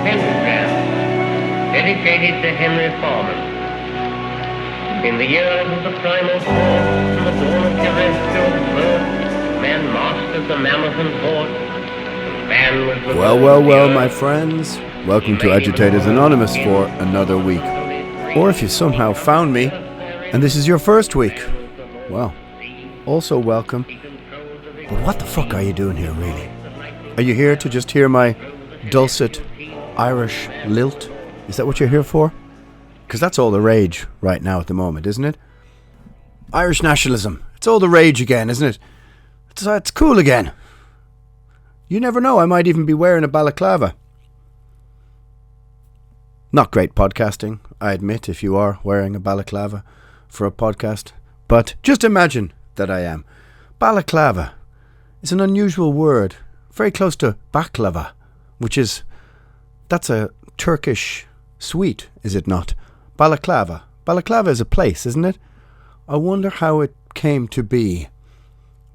pentagram dedicated to Henry Foreman. In the years of the primal force and the dawn of terrestrial birth, man mastered the mammoth and horse, and man was the Well, my friends. Welcome to Agitators Anonymous for another week. Or if you somehow found me, and this is your first week, well, also welcome. But what the fuck are you doing here, really? Are you here to just hear my dulcet Irish lilt? Is that what you're here for? Because that's all the rage right now at the moment, isn't it? Irish nationalism. It's all the rage again, isn't it? It's cool again. You never know, I might even be wearing a balaclava. Not great podcasting, I admit, if you are wearing a balaclava for a podcast. But just imagine that I am. Balaclava is an unusual word, very close to baklava, that's a Turkish sweet, is it not? Balaclava. Balaclava is a place, isn't it? I wonder how it came to be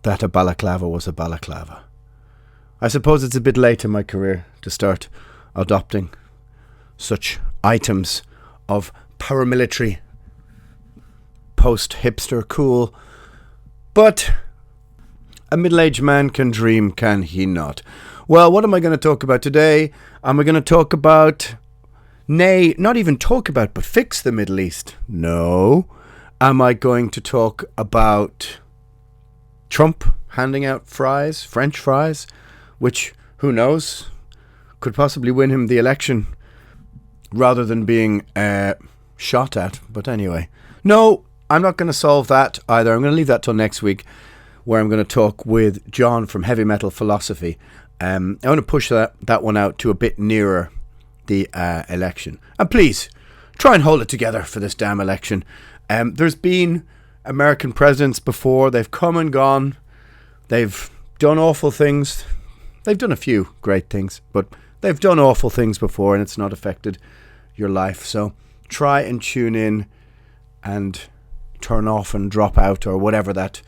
that a balaclava was a balaclava. I suppose it's a bit late in my career to start adopting such items of paramilitary, post-hipster cool. But a middle-aged man can dream, can he not? Well, what am I going to talk about today? Am I going to talk about... Nay, not even talk about, but fix the Middle East? No. Am I going to talk about Trump handing out fries, French fries, which, who knows, could possibly win him the election rather than being shot at? But anyway, no, I'm not going to solve that either. I'm going to leave that till next week, where I'm going to talk with John from Heavy Metal Philosophy. I want to push that one out to a bit nearer the election. And please, try and hold it together for this damn election. There's been American presidents before. They've come and gone. They've done awful things. They've done a few great things, but they've done awful things before, and it's not affected your life. So try and tune in and turn off and drop out, or whatever that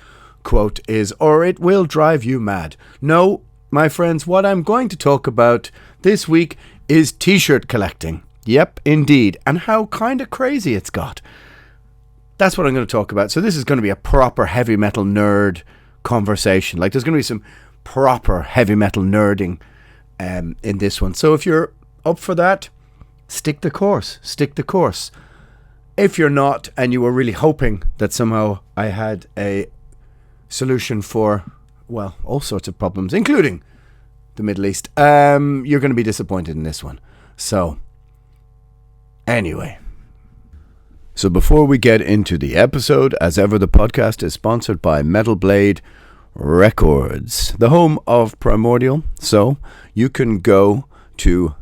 quote is, or it will drive you mad. No, my friends, what I'm going to talk about this week is t-shirt collecting. Yep, indeed. And how kind of crazy it's got. That's what I'm going to talk about. So this is going to be a proper heavy metal nerd conversation. Like, there's going to be some proper heavy metal nerding in this one. So if you're up for that, stick the course. If you're not, and you were really hoping that somehow I had a solution for, well, all sorts of problems, including the Middle East, you're going to be disappointed in this one. So, anyway. So before we get into the episode, as ever, the podcast is sponsored by Metal Blade Records, the home of Primordial. So you can go to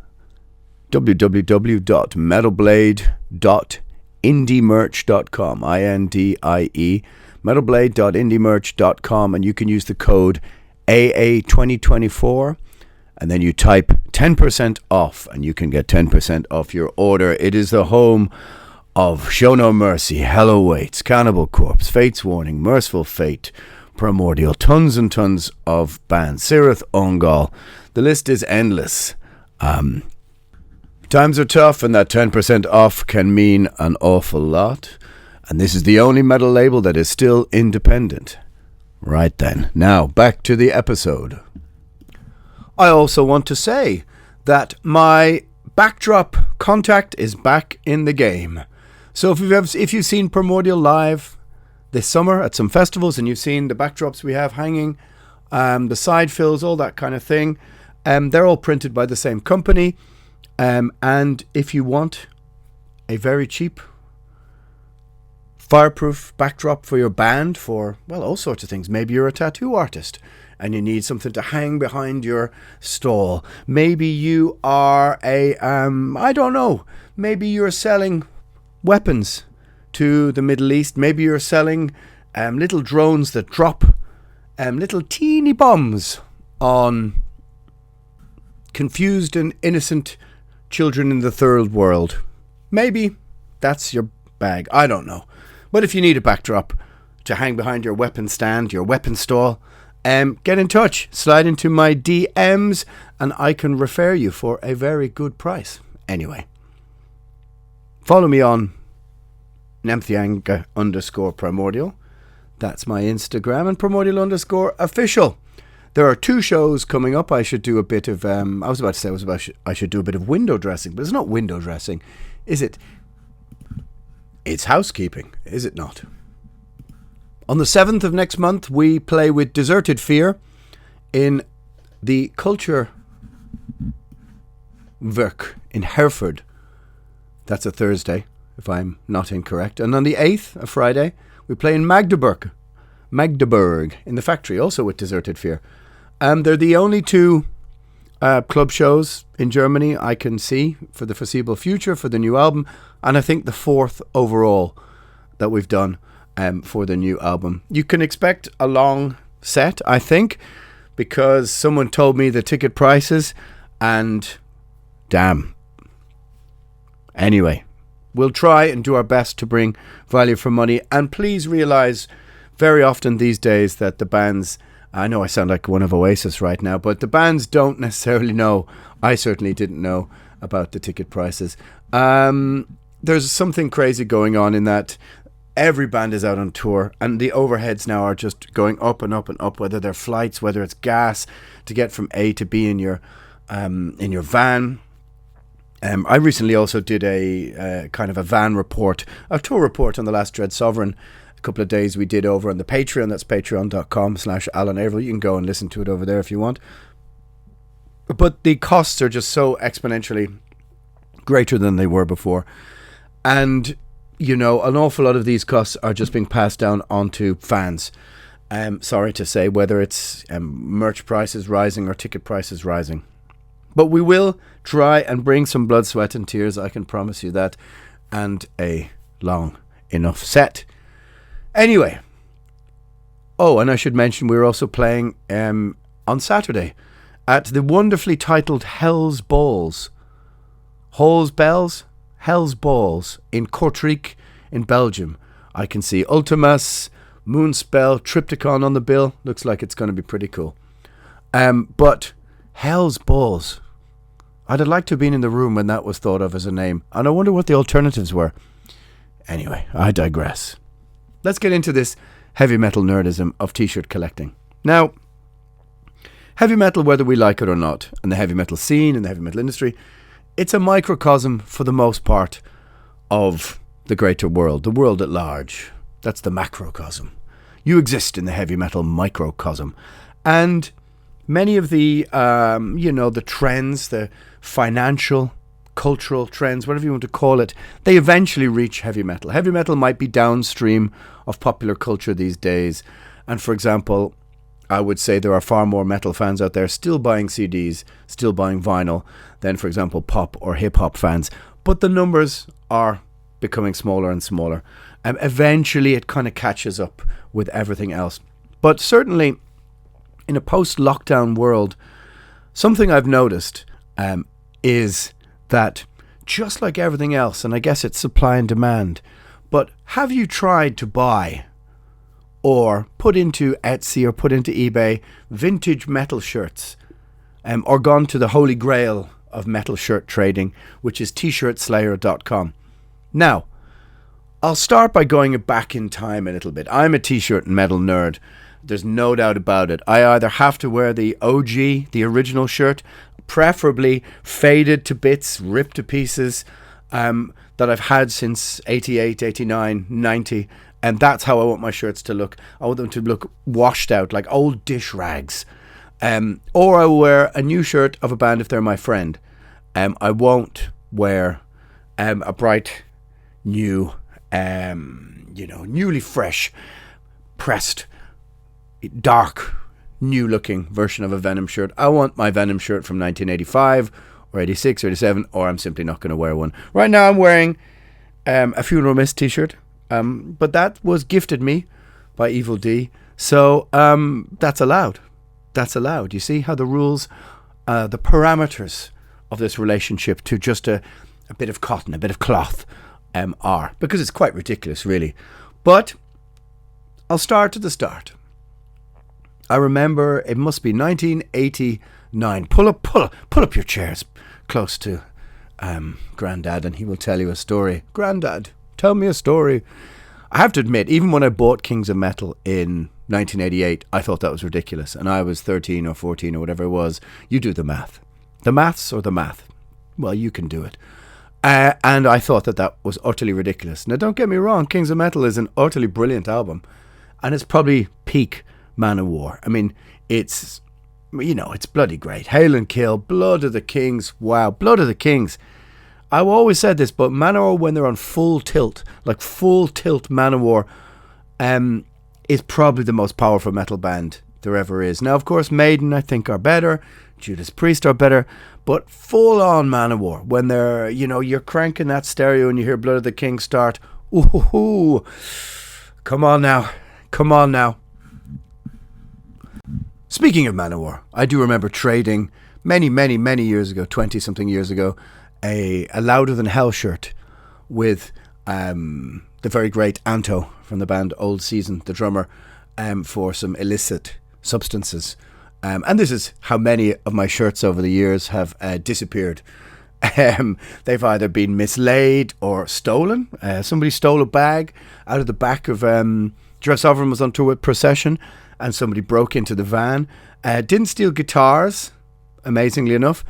www.metalblade.indiemerch.com, INDIE, metalblade.indiemerch.com, and you can use the code AA2024, and then you type 10% off, and you can get 10% off your order. It is the home of Show No Mercy, Hell Awaits, Cannibal Corpse, Fate's Warning, Merciful Fate, Primordial, tons and tons of bands, Sirith Ungol. The list is endless. Times are tough, and that 10% off can mean an awful lot. And this is the only metal label that is still independent. Right then. Now, back to the episode. I also want to say that my backdrop contact is back in the game. So if you've seen Primordial live this summer at some festivals, and you've seen the backdrops we have hanging, the side fills, all that kind of thing, they're all printed by the same company. And if you want a very cheap fireproof backdrop for your band, for, well, all sorts of things. Maybe you're a tattoo artist and you need something to hang behind your stall. Maybe you are I don't know. Maybe you're selling weapons to the Middle East. Maybe you're selling little drones that drop little teeny bombs on confused and innocent children in the third world. Maybe that's your bag. I don't know. But if you need a backdrop to hang behind your weapon stand, your weapon stall, get in touch, slide into my DMs, and I can refer you for a very good price. Anyway, follow me on Nemthianga_primordial. That's my Instagram, and primordial_official. There are 2 shows coming up. I should do a bit of, I should do a bit of window dressing, but it's not window dressing, is it? It's housekeeping, is it not? On the 7th of next month, we play with Deserted Fear in the Culture Werk in Hereford. That's a Thursday, if I'm not incorrect. And on the 8th, a Friday, we play in Magdeburg in the Factory, also with Deserted Fear. They're the only 2 club shows in Germany I can see for the foreseeable future for the new album, and I think the 4th overall that we've done for the new album. You can expect a long set, I think, because someone told me the ticket prices, and damn. Anyway, we'll try and do our best to bring value for money, and please realise very often these days that the bands, I know I sound like one of Oasis right now, but the bands don't necessarily know. I certainly didn't know about the ticket prices. There's something crazy going on in that every band is out on tour, and the overheads now are just going up and up and up, whether they're flights, whether it's gas to get from A to B in your van. I recently also did a kind of a van report, a tour report on the last Dread Sovereign. A couple of days we did over on the Patreon. That's patreon.com/Alan Averill. You can go and listen to it over there if you want. But the costs are just so exponentially greater than they were before. And, you know, an awful lot of these costs are just being passed down onto fans. Sorry to say, whether it's merch prices rising or ticket prices rising. But we will try and bring some blood, sweat and tears, I can promise you that, and a long enough set. Anyway, and I should mention we're also playing on Saturday at the wonderfully titled Hell's Balls. Hall's Bells? Hell's Balls in Kortrijk in Belgium. I can see Ultimas, Moonspell, Triptychon on the bill. Looks like it's going to be pretty cool. But Hell's Balls. I'd have liked to have been in the room when that was thought of as a name, and I wonder what the alternatives were. Anyway, I digress. Let's get into this heavy metal nerdism of t-shirt collecting. Now, heavy metal, whether we like it or not, and the heavy metal scene and the heavy metal industry, it's a microcosm for the most part of the greater world, the world at large. That's the macrocosm. You exist in the heavy metal microcosm. And many of the, the trends, the financial, cultural trends, whatever you want to call it, they eventually reach heavy metal. Heavy metal might be downstream of popular culture these days. And for example, I would say there are far more metal fans out there still buying CDs, still buying vinyl, than, for example, pop or hip-hop fans. But the numbers are becoming smaller and smaller. And eventually it kind of catches up with everything else. But certainly, in a post-lockdown world, something I've noticed is that just like everything else, and I guess it's supply and demand, but have you tried to buy or put into Etsy or put into eBay vintage metal shirts, or gone to the holy grail of metal shirt trading, which is tshirtslayer.com? Now, I'll start by going back in time a little bit. I'm a t-shirt and metal nerd. There's no doubt about it. I either have to wear the OG, the original shirt, preferably faded to bits, ripped to pieces, that I've had since 88, 89, 90. And that's how I want my shirts to look. I want them to look washed out, like old dish rags. Or I will wear a new shirt of a band if they're my friend. I won't wear a bright, new, newly fresh, pressed, dark, new-looking version of a Venom shirt. I want my Venom shirt from 1985 or 86 or 87, or I'm simply not going to wear one. Right now I'm wearing a Funeral Mist t-shirt, but that was gifted me by Evil D, so that's allowed. That's allowed. You see how the rules, the parameters of this relationship to just a bit of cotton, a bit of cloth are, because it's quite ridiculous, really. But I'll start at the start. I remember it must be 1989. Pull up your chairs close to Grandad, and he will tell you a story. Grandad, tell me a story. I have to admit, even when I bought Kings of Metal in 1988, I thought that was ridiculous, and I was 13 or 14 or whatever it was. You do the math. The maths or the math? Well, you can do it. And I thought that was utterly ridiculous. Now, don't get me wrong, Kings of Metal is an utterly brilliant album, and it's probably peak Manowar. I mean, it's bloody great. Hail and Kill, Blood of the Kings. Wow, Blood of the Kings. I've always said this, but Manowar, when they're on full tilt, like full tilt Manowar, is probably the most powerful metal band there ever is. Now, of course, Maiden, I think, are better. Judas Priest are better. But full on Manowar, when they're, you're cranking that stereo and you hear Blood of the King start. Ooh, come on now. Speaking of Manowar, I do remember trading many years ago, 20-something years ago, a Louder Than Hell shirt with the very great Anto from the band Old Season, the drummer, for some illicit substances. And this is how many of my shirts over the years have disappeared. They've either been mislaid or stolen. Somebody stole a bag out of the back of... Dread Sovereign was on tour with Procession, and somebody broke into the van. Didn't steal guitars, amazingly enough.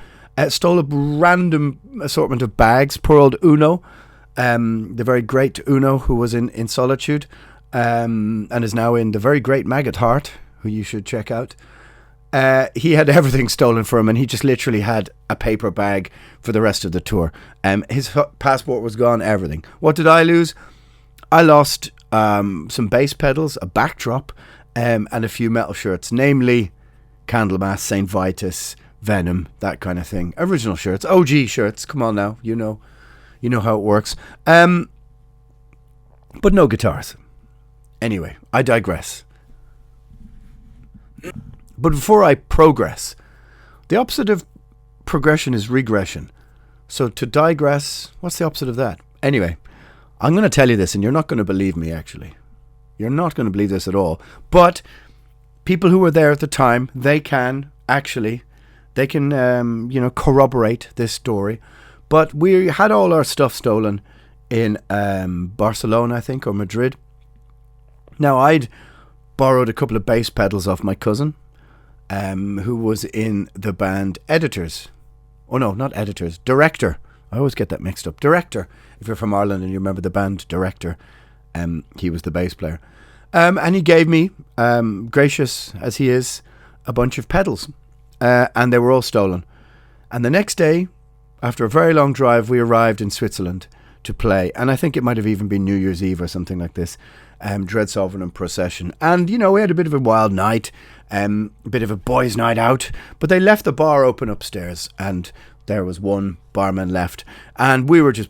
Stole a random assortment of bags. Poor old Uno, the very great Uno, who was in Solitude, and is now in the very great Maggot Heart, who you should check out. He had everything stolen from him, and he just literally had a paper bag for the rest of the tour. His passport was gone, everything. What did I lose? I lost some bass pedals, a backdrop, and a few metal shirts, namely Candlemass, St. Vitus, Venom, that kind of thing. Original shirts, OG shirts, come on now, you know how it works. But no guitars. Anyway, I digress. But before I progress, the opposite of progression is regression. So to digress, what's the opposite of that? Anyway, I'm going to tell you this, and you're not going to believe me, actually. You're not going to believe this at all. But people who were there at the time, they can corroborate this story. But we had all our stuff stolen in Barcelona, I think, or Madrid. Now, I'd borrowed a couple of bass pedals off my cousin, who was in the band Editors. Oh no, not Editors, Director. I always get that mixed up. Director. If you're from Ireland and you remember the band Director, he was the bass player. And he gave me, gracious as he is, a bunch of pedals. And they were all stolen. And the next day, after a very long drive, we arrived in Switzerland to play. And I think it might have even been New Year's Eve or something like this. Dread Sovereign and Procession. And, we had a bit of a wild night, a bit of a boys' night out. But they left the bar open upstairs, and there was one barman left. And we were just,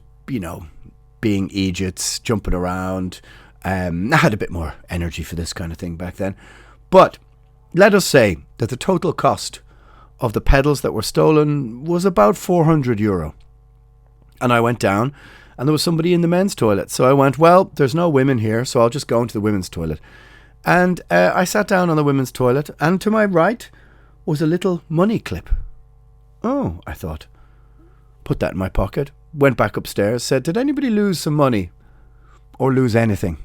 being idiots, jumping around. I had a bit more energy for this kind of thing back then. But let us say that the total cost of the pedals that were stolen was about €400. And I went down, and there was somebody in the men's toilet. So I went, well, there's no women here, so I'll just go into the women's toilet. And I sat down on the women's toilet, and to my right was a little money clip. Oh, I thought. Put that in my pocket. Went back upstairs, said, did anybody lose some money? Or lose anything?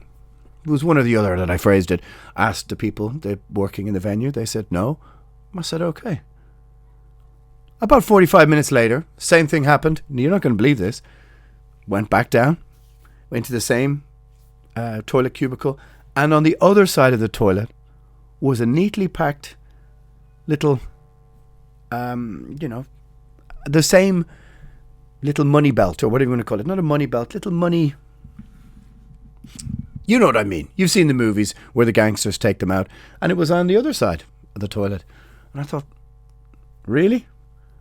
It was one or the other that I phrased it. Asked the people working in the venue. They said no. I said, okay. About 45 minutes later, same thing happened. You're not going to believe this. Went back down, went to the same toilet cubicle, and on the other side of the toilet was a neatly packed little, the same little money belt, or whatever you want to call it. Not a money belt, little money. You know what I mean. You've seen the movies where the gangsters take them out, and it was on the other side of the toilet. And I thought, really?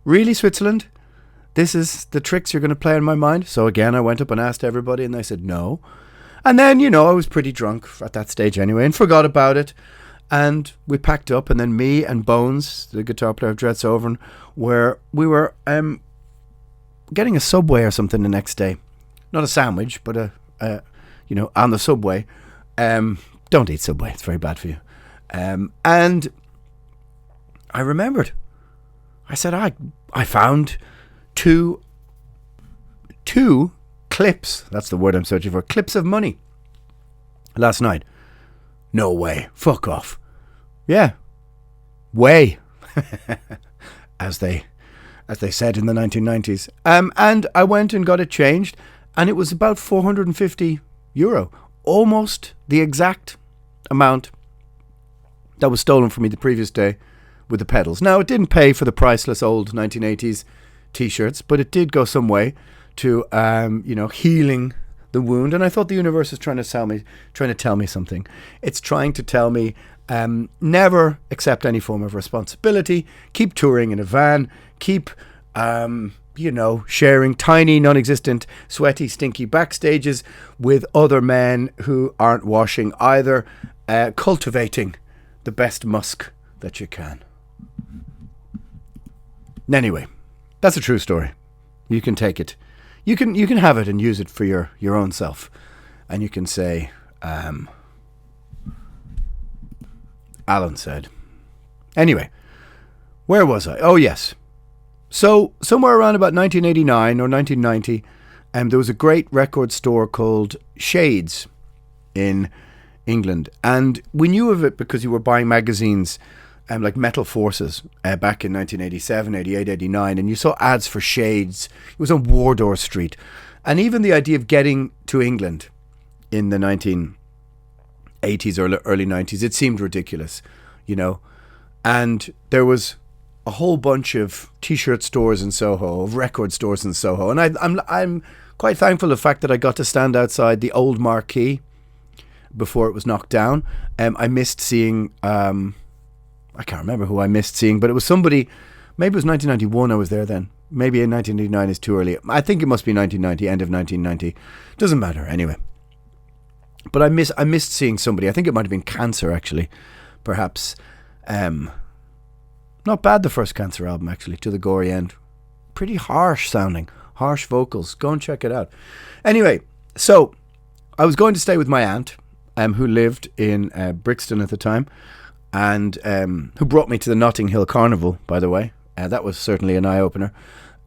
Really, Switzerland? This is the tricks you're going to play on my mind? So again, I went up and asked everybody, and they said no. And then, I was pretty drunk at that stage anyway, and forgot about it. And we packed up, and then me and Bones, the guitar player of Dread Sovereign, we were getting a Subway or something the next day. Not a sandwich, but on the Subway. Don't eat Subway, it's very bad for you. And I remembered. I said, I found two clips. That's the word I'm searching for. Clips of money last night. No way. Fuck off. Yeah. Way. as they said in the 1990s. And I went and got it changed, and it was about €450. Almost the exact amount that was stolen from me the previous day with the pedals. Now, it didn't pay for the priceless old 1980s t-shirts, but it did go some way to, healing the wound. And I thought the universe was trying to tell me something. It's trying to tell me, never accept any form of responsibility. Keep touring in a van. Keep, sharing tiny, non-existent, sweaty, stinky backstages with other men who aren't washing either. Cultivating the best musk that you can. Anyway, that's a true story. You can take it. You can have it and use it for your own self. And you can say, Alan said. Anyway, where was I? Oh, yes. So somewhere around about 1989 or 1990, there was a great record store called Shades in England. And we knew of it because you were buying magazines like Metal Forces back in 1987, 88, 89. And you saw ads for Shades. It was on Wardour Street. And even the idea of getting to England in the 1980s or early 90s, it seemed ridiculous, And there was a whole bunch of t-shirt stores in Soho, of record stores in Soho. And I'm quite thankful the fact that I got to stand outside the old marquee before it was knocked down. I missed seeing, I can't remember who I missed seeing, but it was somebody, maybe it was 1991 I was there then. Maybe in 1989 is too early. I think it must be 1990, end of 1990. Doesn't matter, anyway. But I missed seeing somebody. I think it might have been Cancer, actually, perhaps. Not bad, the first Cancer album, actually, to the gory end. Pretty harsh sounding, harsh vocals. Go and check it out. Anyway, so I was going to stay with my aunt, who lived in Brixton at the time, and who brought me to the Notting Hill Carnival, by the way. That was certainly an eye-opener.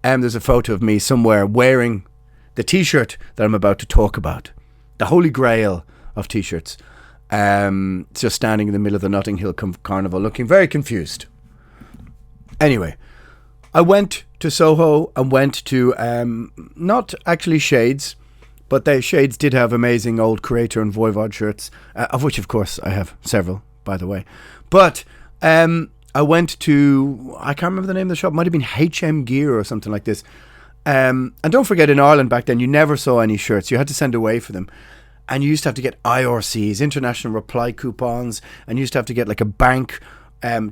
There's a photo of me somewhere wearing the T-shirt that I'm about to talk about. The holy grail of T-shirts. Just standing in the middle of the Notting Hill Carnival, looking very confused. Anyway, I went to Soho and went to, not actually Shades, but Shades did have amazing old Creator and Voivod shirts, of which, of course, I have several, by the way. But I went to, I can't remember the name of the shop, it might have been HM Gear or something like this. And don't forget, in Ireland back then, you never saw any shirts. You had to send away for them. And you used to have to get IRCs, international reply coupons, and you used to have to get like a bank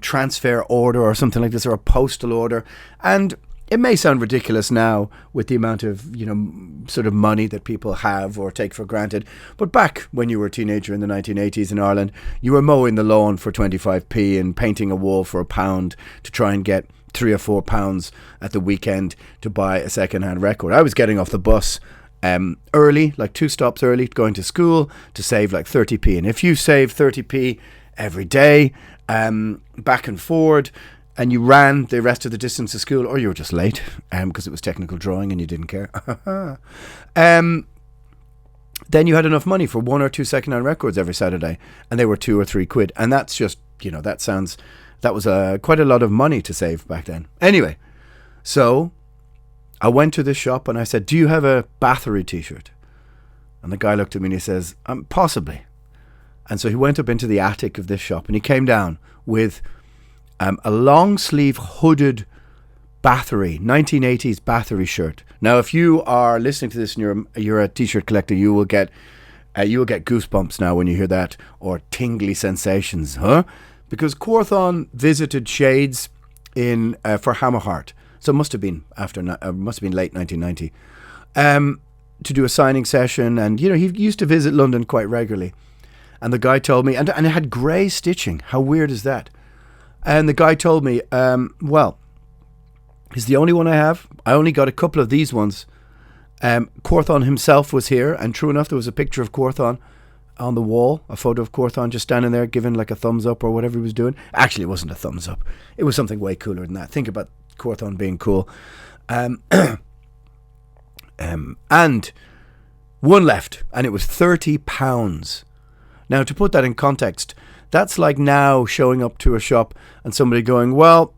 transfer order or something like this, or a postal order. And it may sound ridiculous now with the amount of, sort of money that people have or take for granted. But back when you were a teenager in the 1980s in Ireland, you were mowing the lawn for 25p and painting a wall for £1 to try and get £3 or £4 at the weekend to buy a second-hand record. I was getting off the bus early, like 2 stops early, going to school to save like 30p. And if you save 30p every day, back and forward, and you ran the rest of the distance to school, or you were just late because it was technical drawing and you didn't care, then you had enough money for 1 or 2 second-hand records every Saturday, and they were 2 or 3 quid. And that's just, that was quite a lot of money to save back then. Anyway, so I went to this shop and I said, do you have a Bathory t-shirt? And the guy looked at me and he says, possibly. And so he went up into the attic of this shop and he came down with a long sleeve hooded Bathory, 1980s Bathory shirt. Now, if you are listening to this and you're a t-shirt collector, you will get goosebumps now when you hear that, or tingly sensations, huh? Because Quorthon visited Shades for Hammerheart. So it must have been late 1990, to do a signing session. And, he used to visit London quite regularly. And the guy told me, and it had grey stitching. How weird is that? And the guy told me, well, he's the only one I have. I only got a couple of these ones. Quorthon himself was here. And true enough, there was a picture of Quorthon on the wall, a photo of Quorthon just standing there giving like a thumbs up or whatever he was doing. Actually, it wasn't a thumbs up. It was something way cooler than that. Think about Quorthon being cool. And one left, and it was £30. Now, to put that in context, that's like now showing up to a shop and somebody going, well,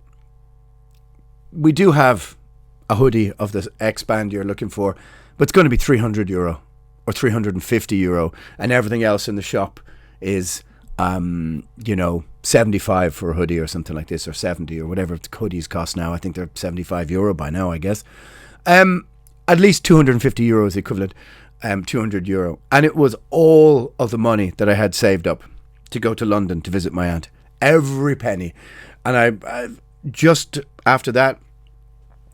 we do have a hoodie of the X band you're looking for, but it's going to be €300 or €350, and everything else in the shop is, 75 for a hoodie or something like this, or 70 or whatever the hoodies cost now. I think they're €75 by now, I guess. At least €250 is equivalent, €200. And it was all of the money that I had saved up to go to London to visit my aunt. Every penny. And I just after that,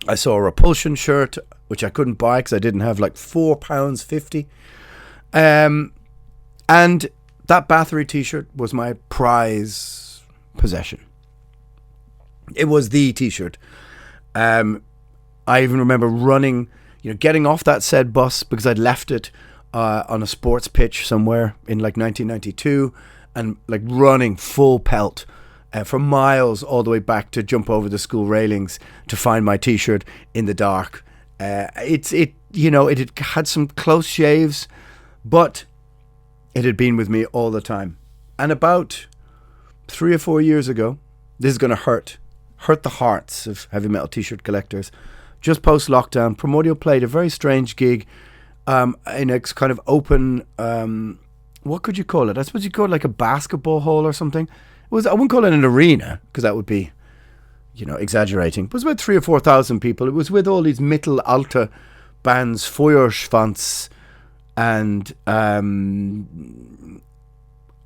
I saw a Repulsion shirt, which I couldn't buy because I didn't have like £4.50. And that Bathory t-shirt was my prize possession. It was the t-shirt. I even remember running, getting off that said bus because I'd left it on a sports pitch somewhere in like 1992, and like running full pelt for miles all the way back to jump over the school railings to find my t-shirt in the dark. It had some close shaves, but it had been with me all the time. And about 3 or 4 years ago, this is going to hurt the hearts of heavy metal t-shirt collectors. Just post-lockdown, Primordial played a very strange gig in a kind of open, what could you call it? I suppose you call it like a basketball hall or something. I wouldn't call it an arena, because that would be, exaggerating. It was about 3,000 or 4,000 people. It was with all these Mittelalter bands, Feuerschwanz, and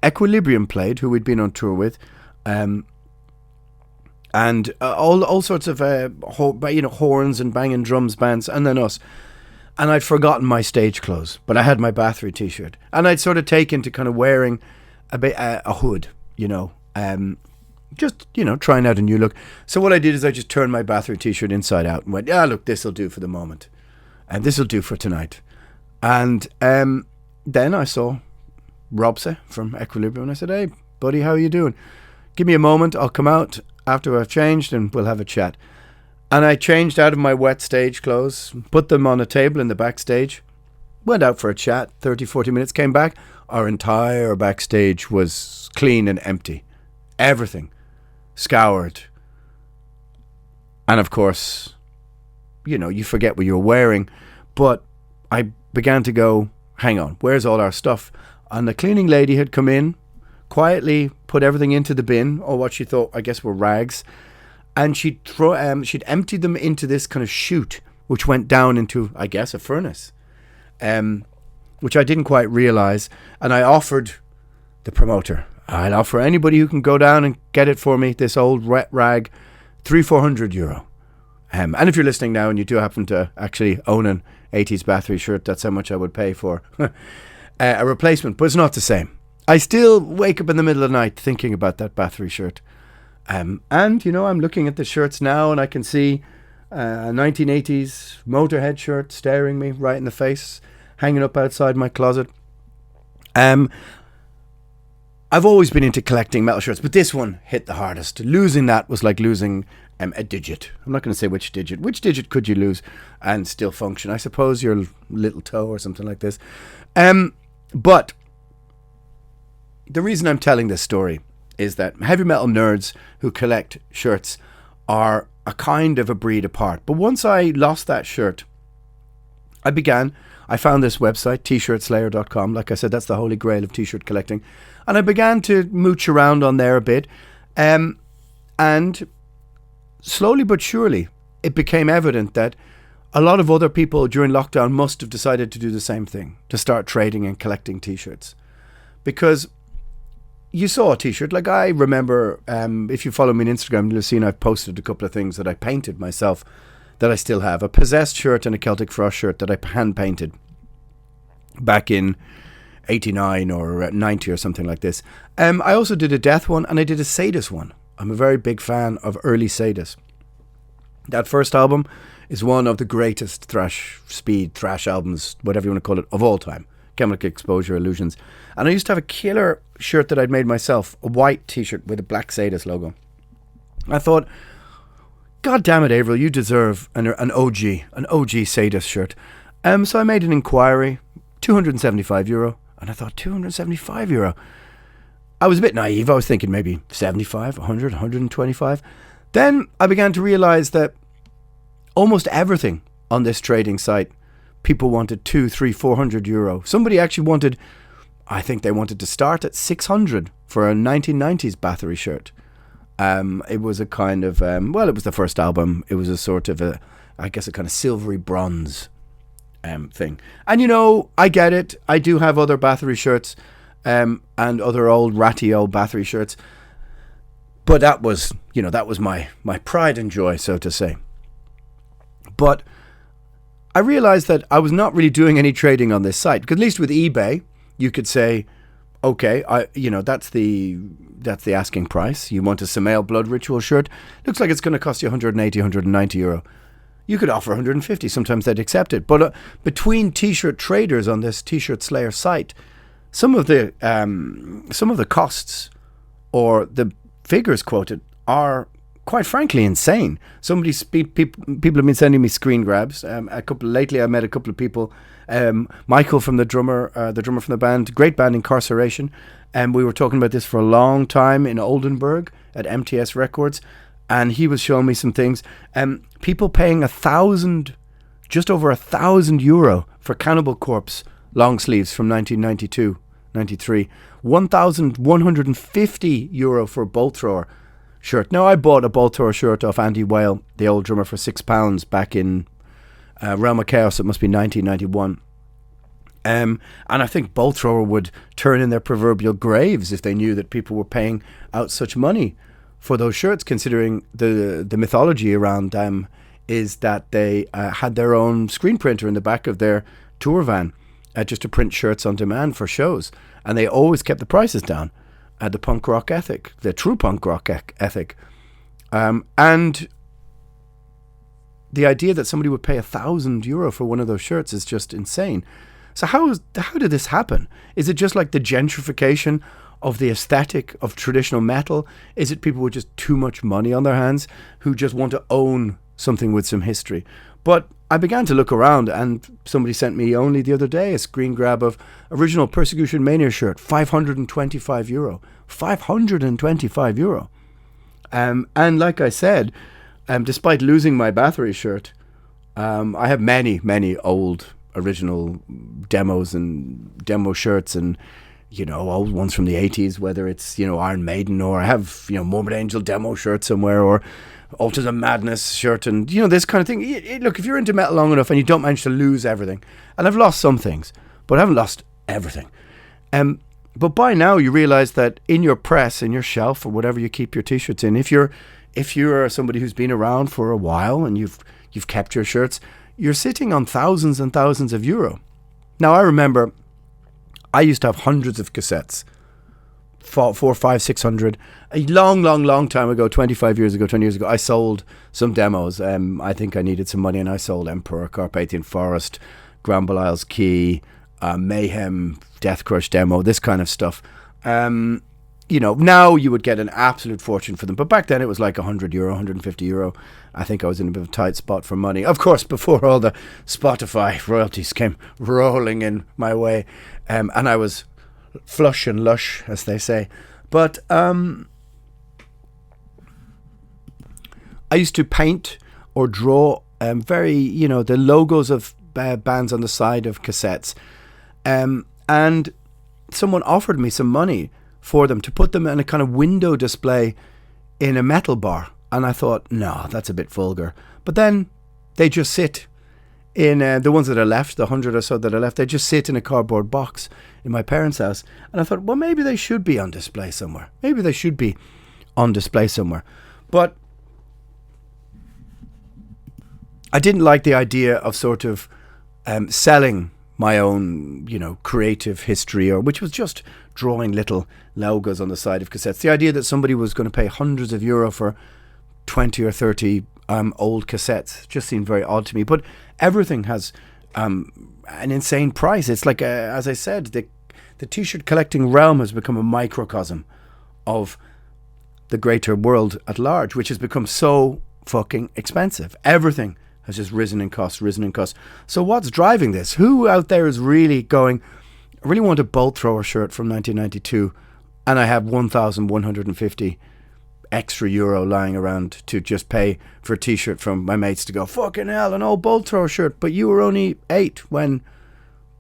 Equilibrium played, who we'd been on tour with, and all sorts of horns and banging drums bands, and then us. And I'd forgotten my stage clothes, but I had my Bathory t-shirt, and I'd sort of taken to kind of wearing a hood, just trying out a new look. So what I did is I just turned my Bathory t-shirt inside out and went, look, this'll do for the moment, and this'll do for tonight. And then I saw Robse from Equilibrium, and I said, hey buddy, how are you doing? Give me a moment, I'll come out after I've changed and we'll have a chat. And I changed out of my wet stage clothes, put them on a table in the backstage, went out for a chat, 30, 40 minutes, came back. Our entire backstage was clean and empty. Everything scoured. And of course, you forget what you're wearing. But I began to go, hang on, where's all our stuff? And the cleaning lady had come in, quietly put everything into the bin, or what she thought, I guess, were rags. And she'd emptied them into this kind of chute, which went down into, I guess, a furnace, which I didn't quite realise. And I offered the promoter, I'll offer anybody who can go down and get it for me, this old wet rag, €300-400. And if you're listening now and you do happen to actually own an 80s Bathory shirt, that's how much I would pay for a replacement. But it's not the same. I still wake up in the middle of the night thinking about that Bathory shirt. And, I'm looking at the shirts now and I can see a 1980s Motorhead shirt staring me right in the face, hanging up outside my closet. I've always been into collecting metal shirts, but this one hit the hardest. Losing that was like losing a digit. I'm not going to say which digit. Which digit could you lose and still function? I suppose your little toe or something like this. But the reason I'm telling this story is that heavy metal nerds who collect shirts are a kind of a breed apart. But once I lost that shirt, I found this website, tshirtslayer.com. Like I said, that's the holy grail of t-shirt collecting. And I began to mooch around on there a bit. And slowly but surely, it became evident that a lot of other people during lockdown must have decided to do the same thing, to start trading and collecting t-shirts. Because you saw a t-shirt, like I remember, if you follow me on Instagram, you'll have seen I've posted a couple of things that I painted myself that I still have. A Possessed shirt and a Celtic Frost shirt that I hand painted back in 89 or 90 or something like this. I also did a Death one and I did a Sadus one. I'm a very big fan of early Sadus. That first album is one of the greatest thrash albums, whatever you want to call it, of all time. chemical exposure illusions. And I used to have a killer shirt that I'd made myself, a white t-shirt with a black Sadist logo. I thought, God damn it, Averill, you deserve an OG Sadist shirt. So I made an inquiry, €275, and I thought, €275? I was a bit naive. I was thinking maybe 75, 100, 125. Then I began to realize that almost everything on this trading site, people wanted 200, 300, €400. Somebody actually wanted, I think they wanted to start at 600 for a 1990s Bathory shirt. It was a kind of, it was the first album. It was a sort of I guess a kind of silvery bronze thing. And, I get it. I do have other Bathory shirts and other old ratty old Bathory shirts. But that was my pride and joy, so to say. But I realized that I was not really doing any trading on this site. Because at least with eBay, you could say, okay, that's the asking price. You want a Samael Blood Ritual shirt? Looks like it's going to cost you 180, 190 euro. You could offer 150. Sometimes they'd accept it. But between t-shirt traders on this T-shirt Slayer site, some of the costs or the figures quoted are quite frankly insane. People have been sending me screen grabs. Lately I met a couple of people. Michael from the drummer from the band, great band Incarceration, and we were talking about this for a long time in Oldenburg at MTS Records, and he was showing me some things. People paying just over €1,000 for Cannibal Corpse long sleeves from 1992, 93. €1,150 for a Bolt Thrower shirt. Now, I bought a Bolt Thrower shirt off Andy Whale, the old drummer, for £6 back in Realm of Chaos. It must be 1991. And I think Bolt Thrower would turn in their proverbial graves if they knew that people were paying out such money for those shirts, considering the mythology around them is that they had their own screen printer in the back of their tour van just to print shirts on demand for shows. And they always kept the prices down. The punk rock ethic, the true punk rock ethic. And the idea that somebody would pay €1,000 for one of those shirts is just insane. So how did this happen? Is it just like the gentrification of the aesthetic of traditional metal? Is it people with just too much money on their hands who just want to own something with some history? But I began to look around, and somebody sent me only the other day a screen grab of original Persecution Mania shirt, €525. €525. And like I said, despite losing my Bathory shirt, I have many old original demos and demo shirts, and old ones from the 80s, whether it's Iron Maiden, or I have Morbid Angel demo shirt somewhere, or Altars of Madness shirt, and this kind of thing. Look, if you're into metal long enough and you don't manage to lose everything, and I've lost some things, but I haven't lost everything. But by now you realize that in your press, in your shelf, or whatever you keep your t-shirts in, if you're somebody who's been around for a while and you've kept your shirts, you're sitting on thousands and thousands of euro. Now, I remember I used to have hundreds of cassettes, 400, 500, 600. A long time ago, 25 years ago, 20 years ago, I sold some demos. I think I needed some money, and I sold Emperor, Carpathian Forest, Grand Belial's Key, Mayhem, Death Crush demo, this kind of stuff. Now you would get an absolute fortune for them, but back then it was like €100, €150. I think I was in a bit of a tight spot for money. Of course, before all the Spotify royalties came rolling in my way, and I was flush and lush, as they say. But I used to paint or draw the logos of bands on the side of cassettes, and someone offered me some money for them to put them in a kind of window display in a metal bar, and I thought, no, that's a bit vulgar. But then they just sit in the ones that are left, the 100 or so that are left, they just sit in a cardboard box in my parents' house. And I thought, well, maybe they should be on display somewhere. But I didn't like the idea of sort of selling my own, creative history, or which was just drawing little logos on the side of cassettes. The idea that somebody was going to pay hundreds of euro for 20 or 30 old cassettes just seemed very odd to me. But everything has an insane price. It's like, as I said, the t-shirt collecting realm has become a microcosm of the greater world at large, which has become so fucking expensive. Everything has just risen in cost. So what's driving this? Who out there is really going, I really want a bolt thrower shirt from 1992 and I have 1,150 extra euro lying around to just pay for a t-shirt from my mates to go, fucking hell, an old bolt thrower shirt, but you were only 8 when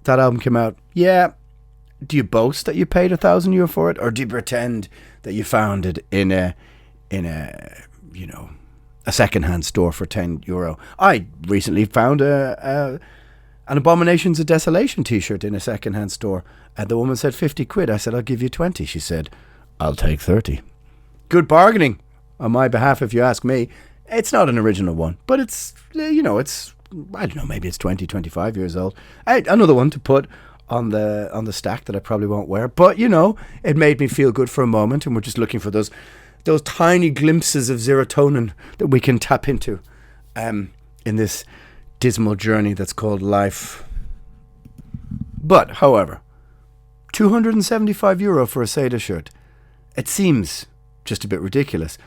that album came out. Yeah. Do you boast that you paid €1,000 for it, or do you pretend that you found it in a second-hand store for €10? I recently found an Abominations of Desolation t-shirt in a second-hand store, and the woman said 50 quid. I said, I'll give you 20. She said, I'll take 30. Good bargaining on my behalf, if you ask me. It's not an original one, but it's, it's, I don't know, maybe it's 20, 25 years old. Another one to put on the stack that I probably won't wear, but it made me feel good for a moment, and we're just looking for those tiny glimpses of serotonin that we can tap into in this dismal journey that's called life. But however, €275 for a Seda shirt, it seems just a bit ridiculous.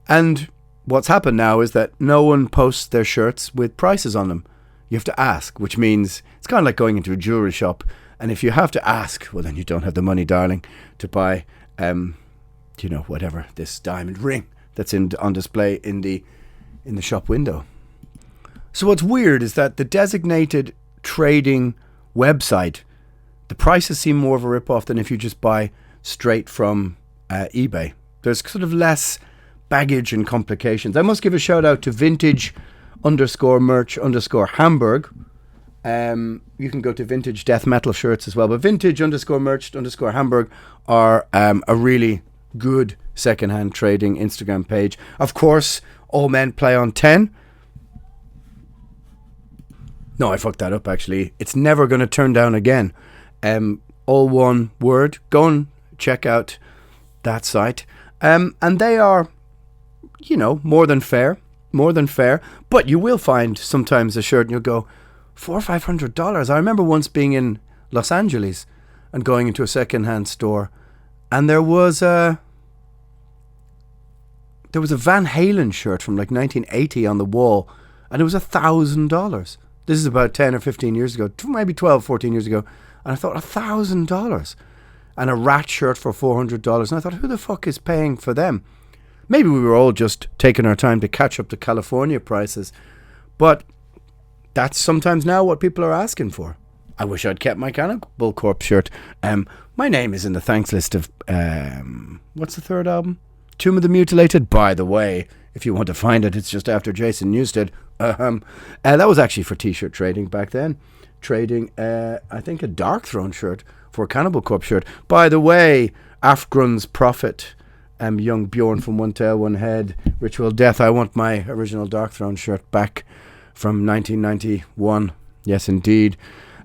And what's happened now is that no one posts their shirts with prices on them. You have to ask, which means it's kind of like going into a jewelry shop. And if you have to ask, well, then you don't have the money, darling, to buy, whatever, this diamond ring that's on display in the shop window. So what's weird is that the designated trading website, the prices seem more of a rip-off than if you just buy straight from eBay. There's sort of less baggage and complications. I must give a shout out to vintage_merch_Hamburg. You can go to vintage death metal shirts as well, but vintage_merch_Hamburg are a really good secondhand trading Instagram page. Of course, All Men Play on 10. No, I fucked that up actually. It's never going to turn down again. All one word. Go and check out that site. And they are, more than fair, but you will find sometimes a shirt and you'll go, $400 or $500. I remember once being in Los Angeles and going into a second-hand store, and there was a Van Halen shirt from like 1980 on the wall, and it was $1,000. This is about 10 or 15 years ago, maybe 12, 14 years ago, and I thought $1,000, and a Rat shirt for $400, and I thought, who the fuck is paying for them? Maybe we were all just taking our time to catch up to California prices, but that's sometimes now what people are asking for. I wish I'd kept my Cannibal Corpse shirt. My name is in the thanks list of, what's the third album? Tomb of the Mutilated. By the way, if you want to find it, it's just after Jason Newsted. That was actually for t-shirt trading back then. Trading, I think, a Dark Throne shirt for a Cannibal Corpse shirt. By the way, Afgrun's Prophet, young Bjorn from One Tail, One Head, Ritual Death. I want my original Dark Throne shirt back from 1991. Yes, indeed.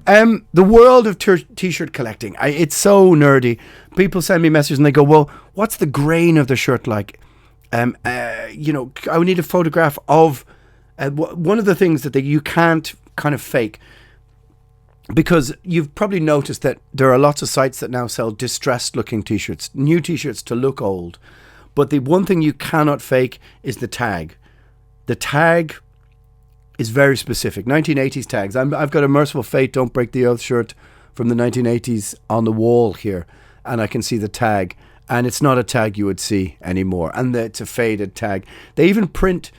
The world of t-shirt collecting. It's so nerdy. People send me messages and they go, well, what's the grain of the shirt like? I need a photograph of one of the things that you can't kind of fake. Because you've probably noticed that there are lots of sites that now sell distressed looking t-shirts, new t-shirts to look old. But the one thing you cannot fake is the tag. The tag is very specific. 1980s tags. I've got a Merciful Fate Don't Break the Earth shirt from the 1980s on the wall here, and I can see the tag, and it's not a tag you would see anymore, and it's a faded tag. They even print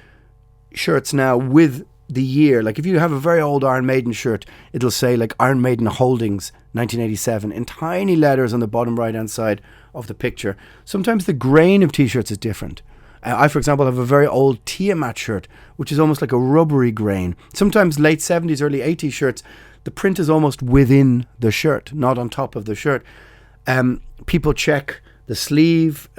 shirts now with the year. Like if you have a very old Iron Maiden shirt, it'll say like Iron Maiden Holdings 1987 in tiny letters on the bottom right hand side of the picture. Sometimes the grain of t-shirts is different. I, for example, have a very old Tiamat shirt, which is almost like a rubbery grain. Sometimes late 70s, early 80s shirts, the print is almost within the shirt, not on top of the shirt. People check the sleeve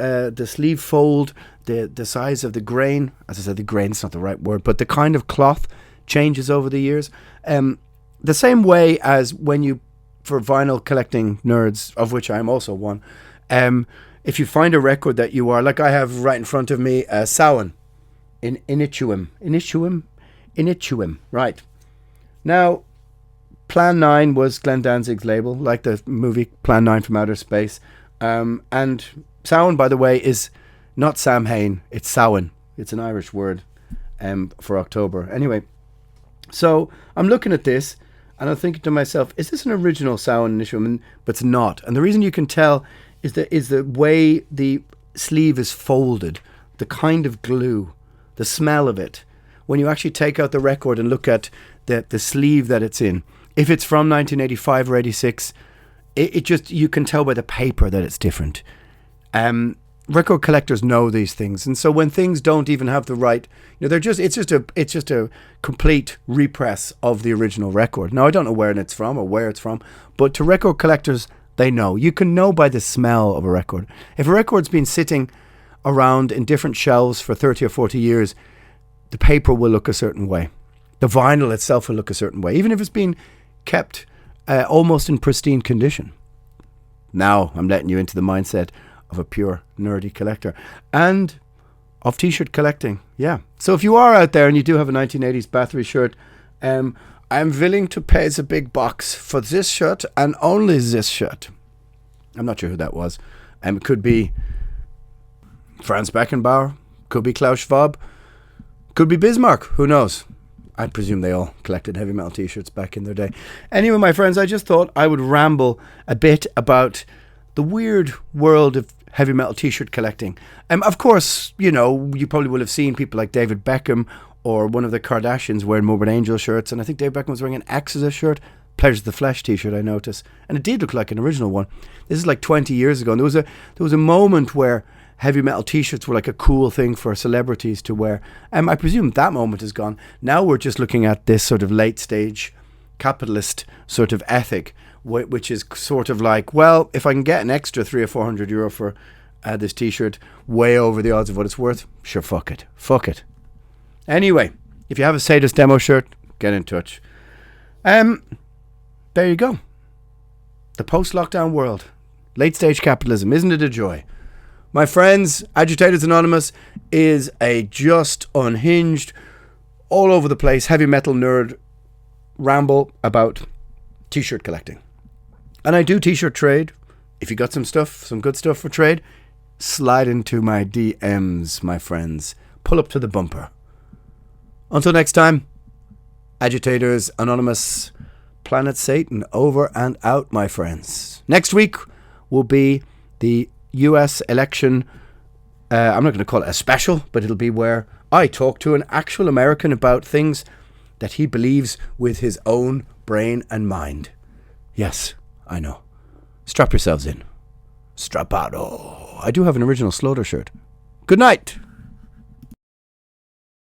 fold, the size of the grain. As I said, the grain's not the right word, but the kind of cloth changes over the years. The same way as when you, for vinyl collecting nerds, of which I am also one, if you find a record that you are, like I have right in front of me, Samhain, Initium, right. Now, Plan 9 was Glenn Danzig's label, like the movie Plan 9 from Outer Space. And Samhain, by the way, is not Samhain, it's Samhain. It's an Irish word for October. Anyway, so I'm looking at this and I'm thinking to myself, is this an original Samhain issue? But it's not. And the reason you can tell is the way the sleeve is folded, the kind of glue, the smell of it. When you actually take out the record and look at the sleeve that it's in, if it's from 1985 or 86, it just, you can tell by the paper that it's different. Record collectors know these things, and so when things don't even have the right, it's just a complete repress of the original record. Now I don't know where it's from, but to record collectors, they know. You can know by the smell of a record. If a record's been sitting around in different shelves for 30 or 40 years, the paper will look a certain way. The vinyl itself will look a certain way, even if it's been kept almost in pristine condition. Now I'm letting you into the mindset of a pure nerdy collector and of t-shirt collecting. Yeah. So if you are out there and you do have a 1980s Bathory shirt, I'm willing to pay a big box for this shirt and only this shirt. I'm not sure who that was. It could be Franz Beckenbauer, could be Klaus Schwab, could be Bismarck, who knows? I presume they all collected heavy metal t-shirts back in their day. Anyway, my friends, I just thought I would ramble a bit about the weird world of heavy metal t-shirt collecting. Of course, you probably will have seen people like David Beckham or one of the Kardashians wearing Morbid Angel shirts, and I think David Beckham was wearing an Exodus shirt, Pleasure of the Flesh t-shirt, I noticed, and it did look like an original one. This is like 20 years ago, and there was a moment where heavy metal t-shirts were like a cool thing for celebrities to wear. I presume that moment is gone. Now we're just looking at this sort of late stage capitalist sort of ethic, which is sort of like, well, if I can get an extra €300 or €400 for this t-shirt, way over the odds of what it's worth, sure, fuck it. Anyway, if you have a Sadist demo shirt, get in touch. There you go. The post-lockdown world. Late stage capitalism, isn't it a joy? My friends, Agitators Anonymous is a just unhinged, all over the place, heavy metal nerd ramble about t-shirt collecting. And I do t-shirt trade. If you got some good stuff for trade, slide into my DMs, my friends. Pull up to the bumper. Until next time, Agitators Anonymous, Planet Satan, over and out, my friends. Next week will be the US election. I'm not going to call it a special, but it'll be where I talk to an actual American about things that he believes with his own brain and mind. Yes, I know. Strap yourselves in. Strapado. I do have an original Slaughter shirt. Good night.